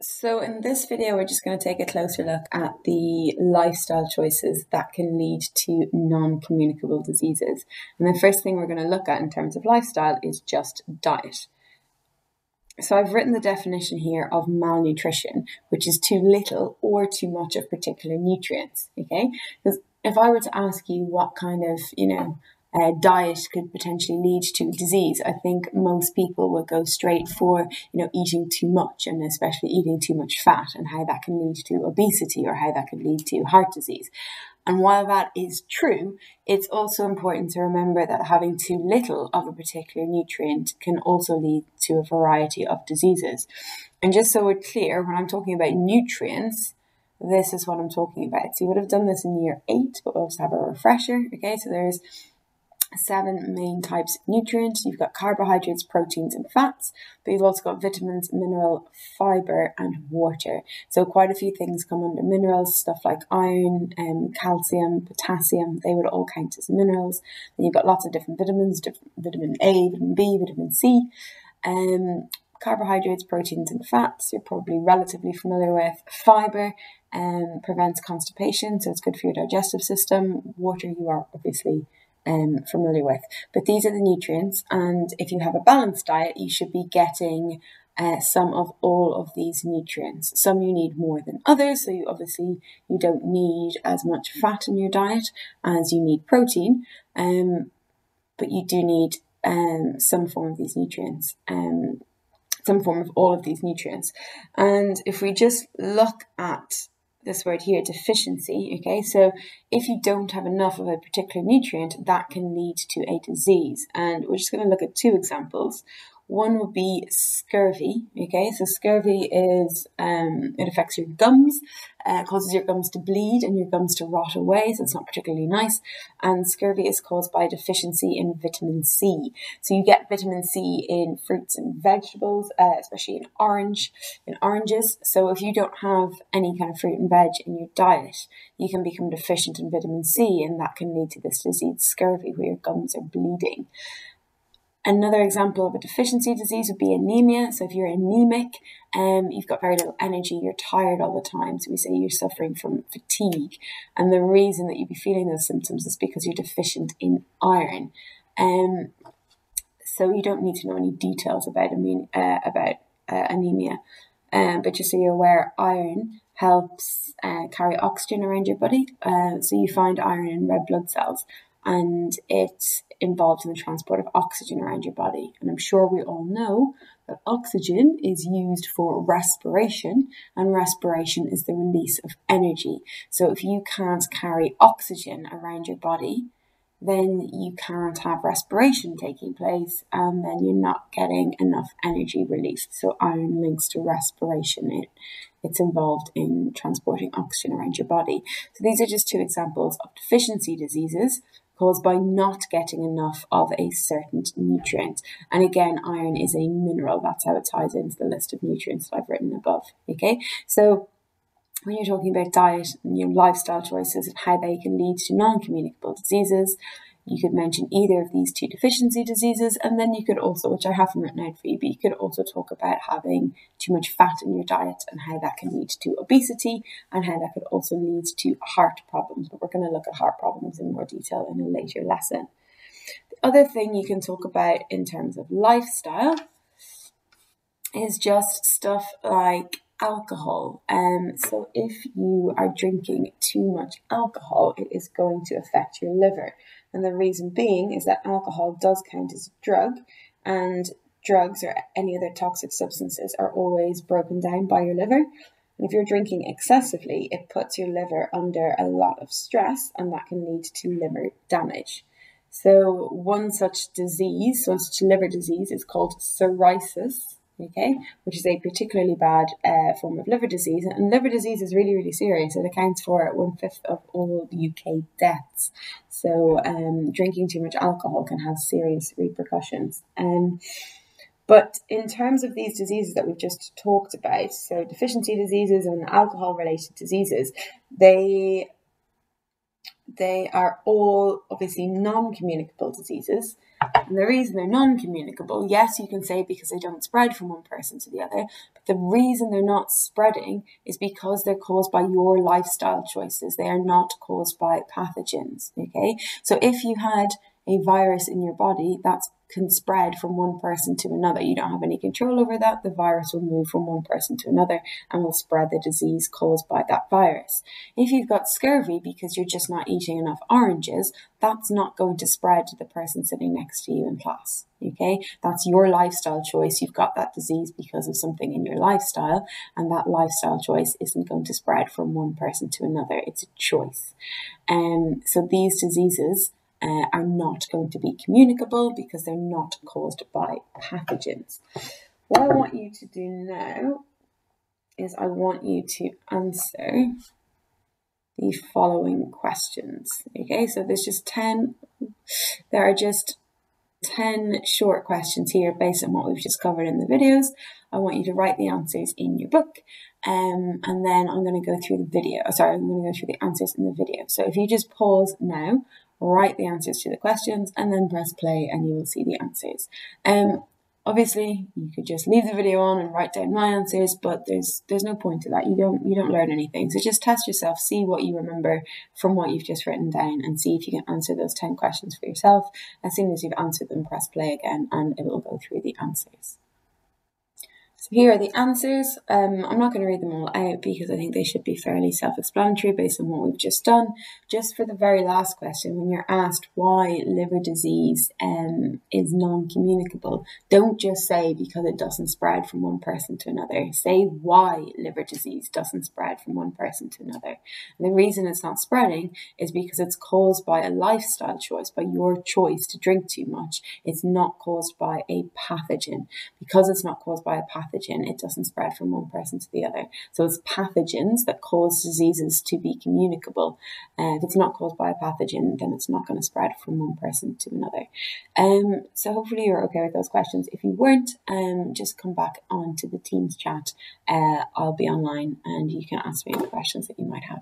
So in this video, we're just going to take a closer look at the lifestyle choices that can lead to non-communicable diseases. And the first thing we're going to look at in terms of lifestyle is just diet. So I've written the definition here of malnutrition, which is too little or too much of particular nutrients, okay? Because if I were to ask you what kind of, diet could potentially lead to disease, I think most people would go straight for, eating too much, and especially eating too much fat, and how that can lead to obesity or how that could lead to heart disease. And while that is true, it's also important to remember that having too little of a particular nutrient can also lead to a variety of diseases. And just so we're clear, when I'm talking about nutrients, this is what I'm talking about. So you would have done this in year 8, but we'll also have a refresher. Okay, so there's 7 main types of nutrients. You've got carbohydrates, proteins, and fats, but you've also got vitamins, mineral, fiber, and water. So quite a few things come under minerals, stuff like iron, calcium, potassium. They would all count as minerals. Then you've got lots of different vitamins, vitamin A, vitamin B, vitamin C. Carbohydrates, proteins, and fats, you're probably relatively familiar with. Fiber prevents constipation, so it's good for your digestive system. Water, you are obviously familiar with. But these are the nutrients, and if you have a balanced diet, you should be getting some of all of these nutrients. Some you need more than others, so you don't need as much fat in your diet as you need protein, but you do need some form of these nutrients, some form of all of these nutrients. And if we just look at this word here, deficiency, okay, so if you don't have enough of a particular nutrient, that can lead to a disease. And we're just going to look at 2 examples. One would be scurvy, okay, so scurvy is, it affects your gums, causes your gums to bleed and your gums to rot away, so it's not particularly nice. And scurvy is caused by a deficiency in vitamin C. So you get vitamin C in fruits and vegetables, especially in oranges. So if you don't have any kind of fruit and veg in your diet, you can become deficient in vitamin C, and that can lead to this disease, scurvy, where your gums are bleeding. Another example of a deficiency disease would be anemia. So if you're anemic, you've got very little energy, you're tired all the time. So we say you're suffering from fatigue. And the reason that you'd be feeling those symptoms is because you're deficient in iron. So you don't need to know any details about anemia. But just so you're aware, iron helps carry oxygen around your body. So you find iron in red blood cells, and it's involved in the transport of oxygen around your body. And I'm sure we all know that oxygen is used for respiration, and respiration is the release of energy. So if you can't carry oxygen around your body, then you can't have respiration taking place, and then you're not getting enough energy released. So iron links to respiration. It's involved in transporting oxygen around your body. So these are just 2 examples of deficiency diseases caused by not getting enough of a certain nutrient. And again, iron is a mineral. That's how it ties into the list of nutrients that I've written above. Okay, so when you're talking about diet and your lifestyle choices and how they can lead to non-communicable diseases, you could mention either of these 2 deficiency diseases, and then you could also, which I haven't written out for you, but you could also talk about having too much fat in your diet and how that can lead to obesity, and how that could also lead to heart problems. But we're going to look at heart problems in more detail in a later lesson. The other thing you can talk about in terms of lifestyle is just stuff like alcohol. So if you are drinking too much alcohol, it is going to affect your liver. And the reason being is that alcohol does count as a drug, and drugs or any other toxic substances are always broken down by your liver. And if you're drinking excessively, it puts your liver under a lot of stress, and that can lead to liver damage. So one such liver disease is called cirrhosis, okay, which is a particularly bad form of liver disease. And liver disease is really, really serious. It accounts for 1/5 of all UK deaths. So drinking too much alcohol can have serious repercussions. But in terms of these diseases that we've just talked about, so deficiency diseases and alcohol-related diseases, they are all obviously non-communicable diseases. And the reason they're non-communicable, yes, you can say because they don't spread from one person to the other, but the reason they're not spreading is because they're caused by your lifestyle choices. They are not caused by pathogens, okay? So if you had a virus in your body that can spread from one person to another, you don't have any control over that. The virus will move from one person to another and will spread the disease caused by that virus. If you've got scurvy because you're just not eating enough oranges, that's not going to spread to the person sitting next to you in class, okay? That's your lifestyle choice. You've got that disease because of something in your lifestyle, and that lifestyle choice isn't going to spread from one person to another. It's a choice. So these diseases are not going to be communicable because they're not caused by pathogens. What I want you to do now is I want you to answer the following questions. Okay, so there are just 10 short questions here based on what we've just covered in the videos. I want you to write the answers in your book, and then I'm going to go through the answers in the video. So if you just pause now, write the answers to the questions, and then press play and you will see the answers. Obviously, you could just leave the video on and write down my answers, but there's no point to that. You don't learn anything. So just test yourself, see what you remember from what you've just written down, and see if you can answer those 10 questions for yourself. As soon as you've answered them, press play again, and it will go through the answers. So here are the answers. I'm not going to read them all out because I think they should be fairly self-explanatory based on what we've just done. Just for the very last question, when you're asked why liver disease is non-communicable, don't just say because it doesn't spread from one person to another. Say why liver disease doesn't spread from one person to another. And the reason it's not spreading is because it's caused by a lifestyle choice, by your choice to drink too much. It's not caused by a pathogen. Because it's not caused by a pathogen, it doesn't spread from one person to the other. So it's pathogens that cause diseases to be communicable. If it's not caused by a pathogen, then it's not going to spread from one person to another. So hopefully you're okay with those questions. If you weren't, just come back onto the Teams chat. I'll be online and you can ask me any questions that you might have.